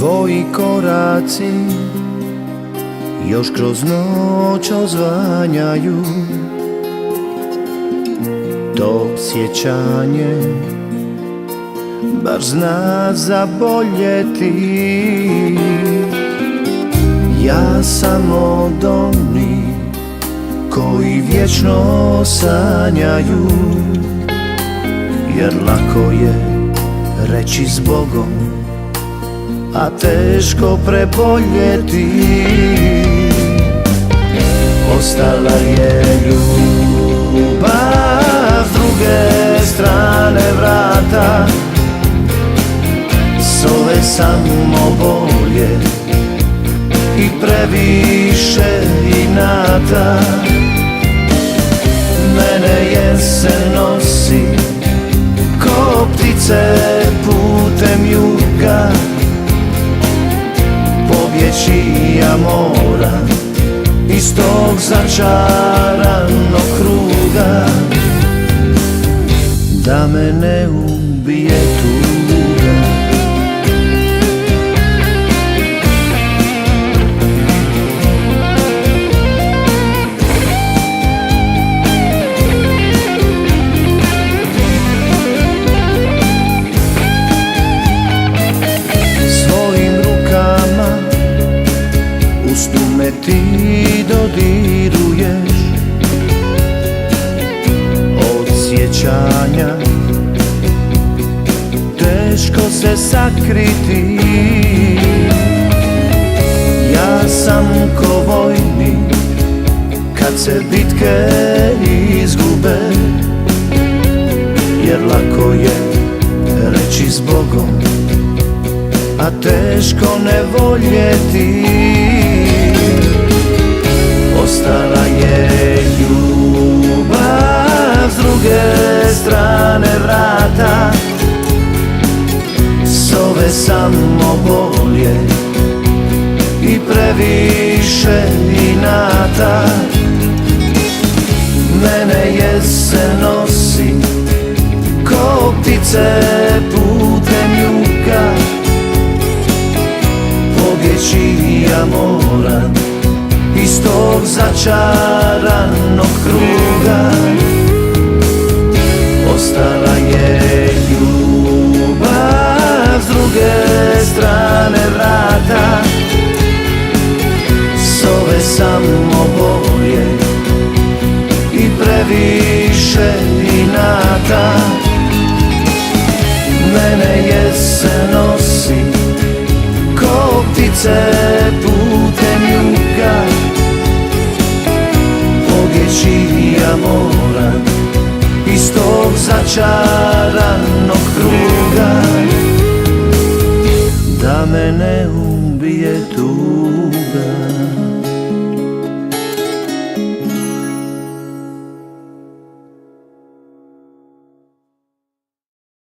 Tvoji koraci još kroz noć ozvanjaju, to sjećanje bar zna zaboljeti. Ja sam od onih koji vječno sanjaju, jer lako je reći zbogom, a teško preboljeti. Ostala je ljubav s druge strane vrata, zove samo bolje i previše inata. Mene jesen nosi ko ptice putem juga, pobjeći ja moram iz tog začaranog kruga, da me ne ubije tuga. Me ti dodiruješ, od sjećanja teško se sakriti. Ja sam ko vojnik kad se bitke izgube, jer lako je reći zbogom, a teško ne voljeti. Ostala je ljubav s druge strane vrata, zove samo bolje i previše inata. Mene jesen nosi ko ptice putem juga, pobjeći ja moram iz tog začaranog kruga. Ostala je ljubav s druge strane vrata, zove samo bolje i previše inata. Mene jesen nosi ko ptice putem juga, pobjeći ja moram iz tog začaranog kruga, da me ne ubije tu.